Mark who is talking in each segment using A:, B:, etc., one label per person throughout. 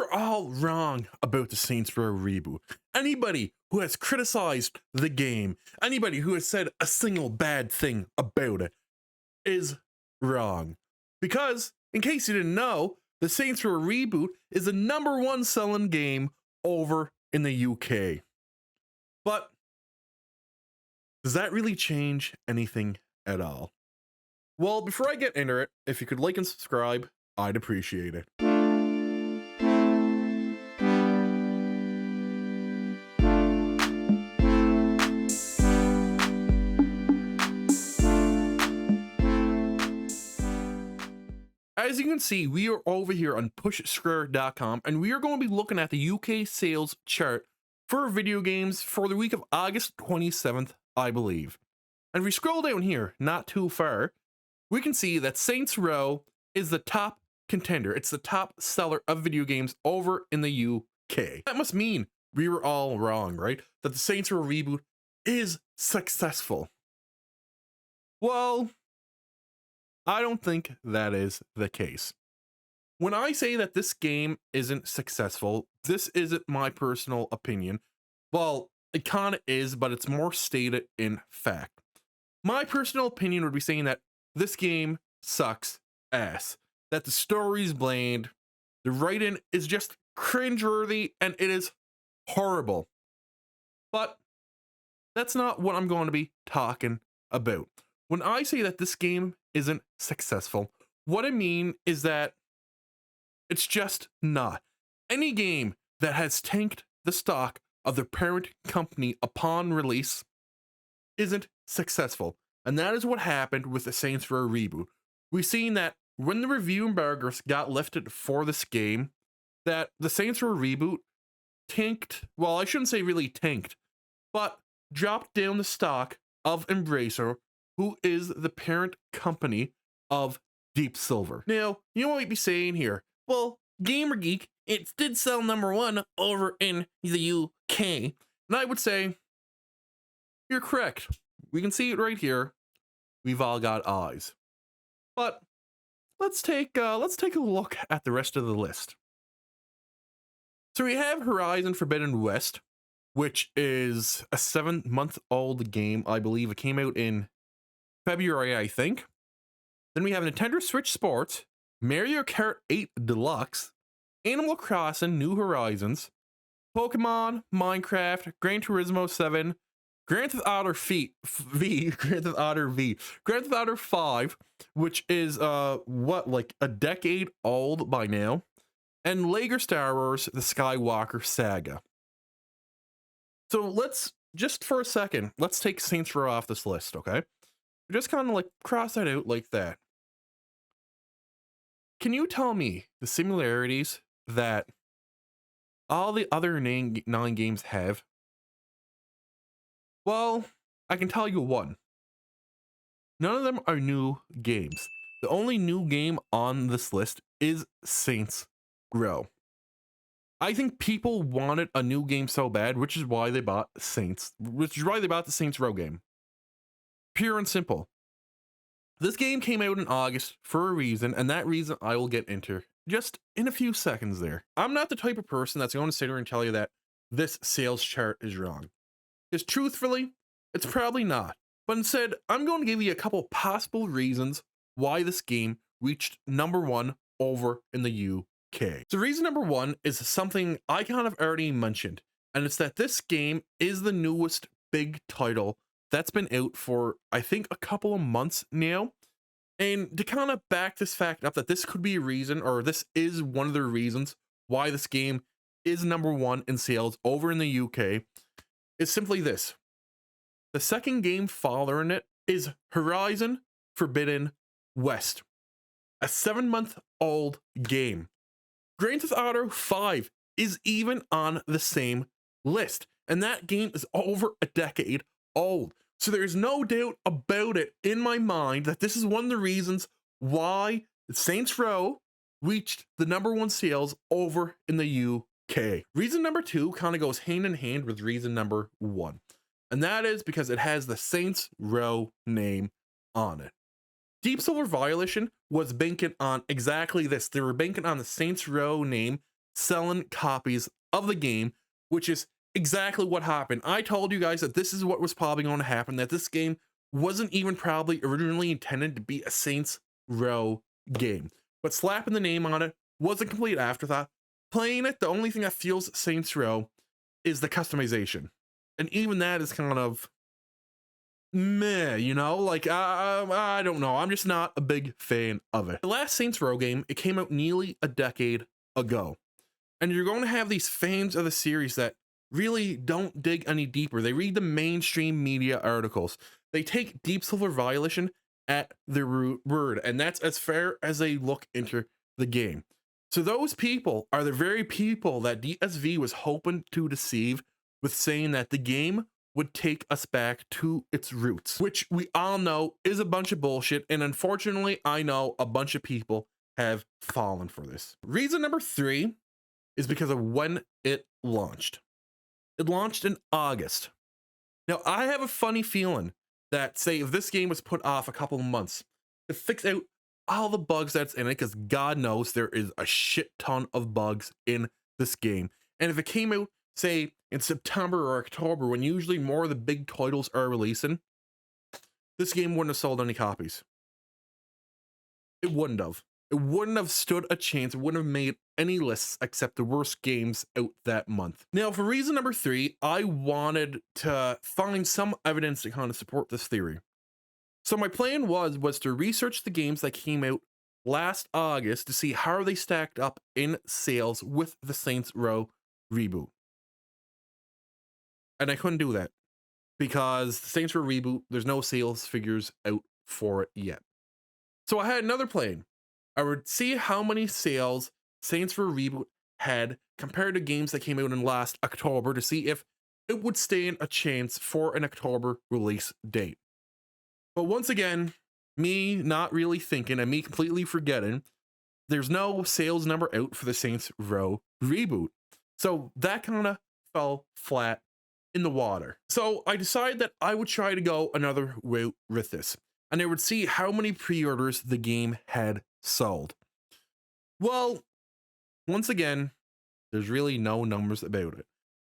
A: are all wrong about the Saints Row Reboot. Anybody who has criticized the game, anybody who has said a single bad thing about it is wrong. Because, in case you didn't know, the Saints Row Reboot is the #1 selling game over in the UK. But does that really change anything at all? Well, before I get into it, if you could like and subscribe, I'd appreciate it. As you can see, we are over here on PushSquare.com, and we are going to be looking at the UK sales chart for video games for the week of August 27th, I believe. And if we scroll down here, not too far, we can see that Saints Row is the top contender. It's the top seller of video games over in the UK. That must mean we were all wrong, right? That the Saints Row Reboot is successful. Well, I don't think that is the case. When I say that this game isn't successful, this isn't my personal opinion. Well, it kind of is, but it's more stated in fact. My personal opinion would be saying that this game sucks ass. That the story's bland, the writing is just cringeworthy, and it is horrible. But that's not what I'm going to be talking about. When I say that this game isn't successful, what I mean is that it's just not. Any game that has tanked the stock of the parent company upon release isn't successful. And that is what happened with the Saints Row Reboot. We've seen that when the review embargoes got lifted for this game, that the Saints Row Reboot tanked, well, I shouldn't say really tanked, but dropped down the stock of Embracer, who is the parent company of Deep Silver. Now, you might be saying here, well, GamerGeek, it did sell #1 over in the UK. And I would say, you're correct. We can see it right here. We've all got eyes. But let's take a look at the rest of the list. So we have Horizon Forbidden West, which is a 7-month-old game. I believe it came out in February, I think. Then we have Nintendo Switch Sports, Mario Kart 8 Deluxe, Animal Crossing New Horizons, Pokemon, Minecraft, Gran Turismo 7, Grand Theft Auto Grand Theft Auto 5, which is like a decade old by now, and Lego Star Wars: The Skywalker Saga. So let's just for a second, let's take Saints Row off this list, okay? Just kind of like cross that out like that. Can you tell me the similarities that all the other 9 games have? Well, I can tell you one. None of them are new games. The only new game on this list is Saints Row. I think people wanted a new game so bad, which is why they bought the Saints Row game. Pure and simple. This game came out in August for a reason, and that reason I will get into just in a few seconds there. I'm not the type of person that's going to sit here and tell you that this sales chart is wrong. Because truthfully, it's probably not. But instead, I'm going to give you a couple possible reasons why this game reached #1 over in the UK. So reason #1 is something I kind of already mentioned, and it's that this game is the newest big title that's been out for, I think, a couple of months now. And to kind of back this fact up that this could be a reason, or this is one of the reasons why this game is #1 in sales over in the UK, is simply this. The second game following it is Horizon Forbidden West, a 7-month-old game. Grand Theft Auto 5 is even on the same list, and that game is over a decade old. So there's no doubt about it in my mind that this is one of the reasons why Saints Row reached the #1 sales over in the UK. Reason #2 kind of goes hand in hand with reason #1, and that is because it has the Saints Row name on it. Deep Silver Violation was banking on exactly this. They were banking on the Saints Row name selling copies of the game, which is exactly what happened. I told you guys that this is what was probably going to happen, that this game wasn't even probably originally intended to be a Saints Row game, but slapping the name on it was a complete afterthought. Playing it, the only thing that feels Saints Row is the customization, and even that is kind of meh, you know, like I don't know, I'm just not a big fan of it. The last Saints Row game, it came out nearly a decade ago, and you're going to have these fans of the series that really don't dig any deeper. They read the mainstream media articles, they take deep silver violation at their word, and that's as far as they look into the game. So those people are the very people that DSV was hoping to deceive with saying that the game would take us back to its roots, which we all know is a bunch of bullshit, and unfortunately I know a bunch of people have fallen for this. Reason number 3 is because of when it launched. It launched in August. Now I have a funny feeling that, say, if this game was put off a couple of months to fix out all the bugs that's in it, because God knows there is a shit ton of bugs in this game, and if it came out, say, in September or October, when usually more of the big titles are releasing, this game wouldn't have sold any copies. It wouldn't have. It wouldn't have stood a chance. It wouldn't have made any lists except the worst games out that month. Now, for reason number 3, I wanted to find some evidence to kind of support this theory. So my plan was to research the games that came out last August to see how they stacked up in sales with the Saints Row Reboot. And I couldn't do that because the Saints Row Reboot, there's no sales figures out for it yet. So I had another plan. I would see how many sales Saints Row Reboot had compared to games that came out in last October to see if it would stand a chance for an October release date. But once again, me not really thinking and me completely forgetting, there's no sales number out for the Saints Row Reboot. So that kind of fell flat in the water. So I decided that I would try to go another route with this, and I would see how many pre-orders the game had sold. Well, once again, there's really no numbers about it.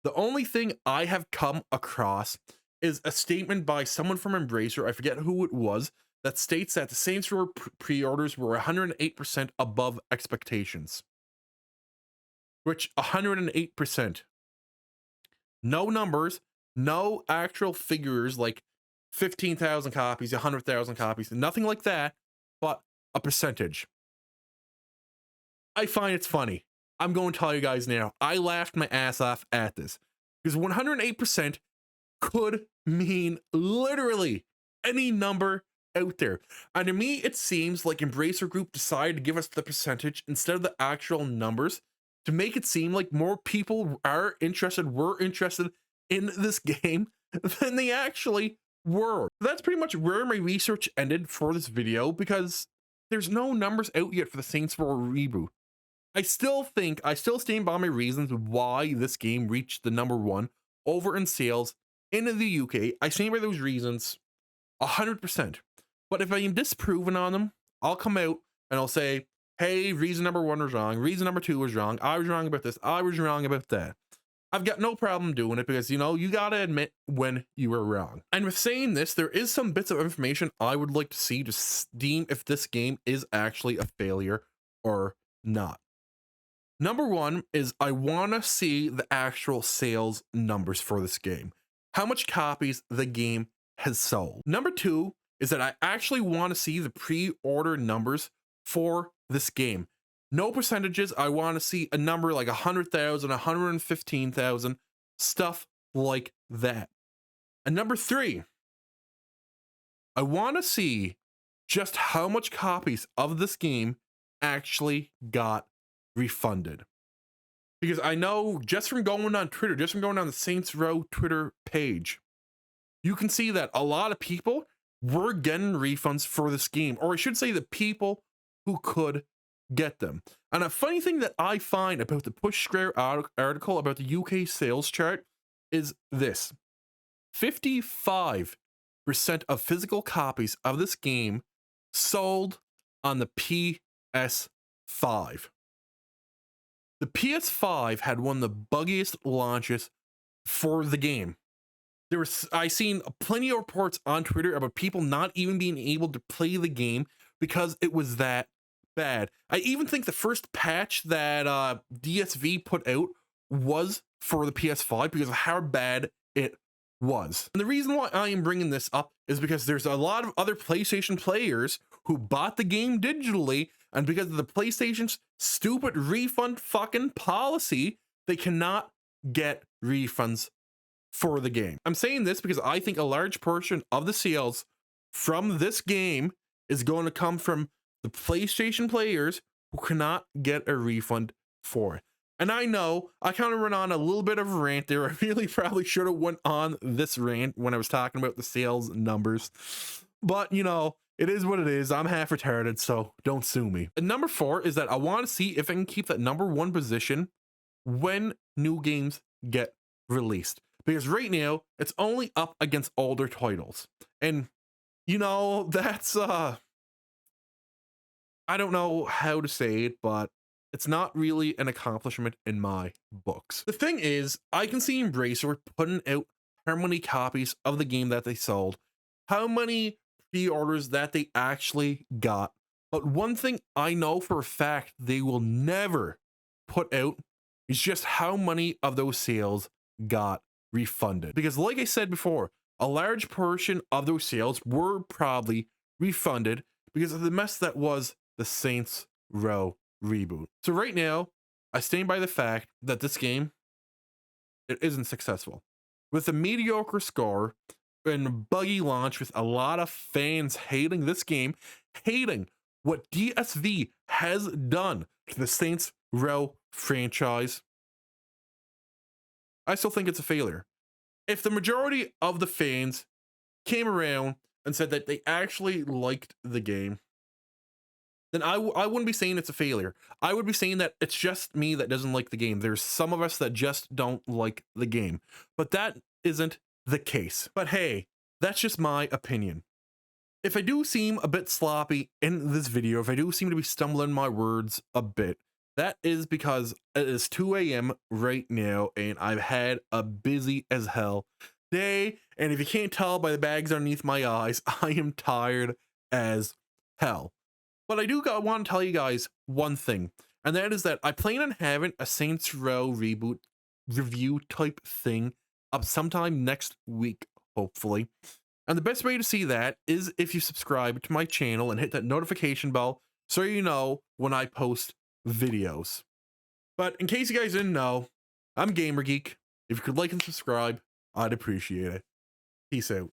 A: The only thing I have come across is a statement by someone from Embracer, I forget who it was, that states that the Saints Row pre-orders were 108% above expectations. Which 108%. No numbers, no actual figures like 15,000 copies, 100,000 copies, nothing like that, but a percentage. I find it's funny. I'm going to tell you guys now, I laughed my ass off at this because 108% could mean literally any number out there. And to me, it seems like Embracer Group decided to give us the percentage instead of the actual numbers to make it seem like more people were interested in this game than they actually were. That's pretty much where my research ended for this video because there's no numbers out yet for the Saints Row Reboot. I still stand by my reasons why this game reached the #1 over in sales in the UK. I stand by those reasons 100%. But if I am disproven on them, I'll come out and I'll say, hey, reason #1 was wrong, reason number 2 was wrong, I was wrong about this, I was wrong about that. I've got no problem doing it because, you know, you gotta admit when you were wrong. And with saying this, there is some bits of information I would like to see to deem if this game is actually a failure or not. #1 is I want to see the actual sales numbers for this game. How much copies the game has sold. #2 is that I actually want to see the pre-order numbers for this game. No percentages. I want to see a number like 100,000, 115,000, stuff like that. And #3, I want to see just how much copies of this game actually got refunded. Because I know just from going on Twitter, just from going on the Saints Row Twitter page, you can see that a lot of people were getting refunds for this game, or I should say the people who could get them. And a funny thing that I find about the PushSquare article about the UK sales chart is this: 55% of physical copies of this game sold on the PS5. The PS5 had one of the buggiest launches for the game. I seen plenty of reports on Twitter about people not even being able to play the game because it was that bad. I even think the first patch that DSV put out was for the PS5 because of how bad it was. And the reason why I am bringing this up is because there's a lot of other PlayStation players who bought the game digitally, and because of the PlayStation's stupid refund fucking policy, they cannot get refunds for the game. I'm saying this because I think a large portion of the sales from this game is going to come from the PlayStation players who cannot get a refund for it. And I know I kind of run on a little bit of a rant there. I really probably should have went on this rant when I was talking about the sales numbers, but you know, it is what it is. I'm half retarded, so don't sue me. And number 4 is that I want to see if I can keep that number 1 position when new games get released. Because right now, it's only up against older titles. And, you know, that's, I don't know how to say it, but it's not really an accomplishment in my books. The thing is, I can see Embracer putting out how many copies of the game that they sold, how many pre-orders that they actually got. But one thing I know for a fact they will never put out is just how many of those sales got refunded. Because like I said before, a large portion of those sales were probably refunded because of the mess that was the Saints Row Reboot. So right now, I stand by the fact that this game, it isn't successful. With a mediocre score and buggy launch with a lot of fans hating this game, hating what DSV has done to the Saints Row franchise, I still think it's a failure. If the majority of the fans came around and said that they actually liked the game, then I wouldn't be saying it's a failure. I would be saying that it's just me that doesn't like the game. There's some of us that just don't like the game. But that isn't the case. But hey, that's just my opinion. If I do seem a bit sloppy in this video, if I do seem to be stumbling my words a bit, that is because it is 2 a.m. right now, and I've had a busy as hell day. And if you can't tell by the bags underneath my eyes, I am tired as hell. But I do want to tell you guys one thing, and that is that I plan on having a Saints Row Reboot review type thing up sometime next week, hopefully. And the best way to see that is if you subscribe to my channel and hit that notification bell so you know when I post videos. But in case you guys didn't know, I'm Gamer Geek. If you could like and subscribe, I'd appreciate it. Peace out.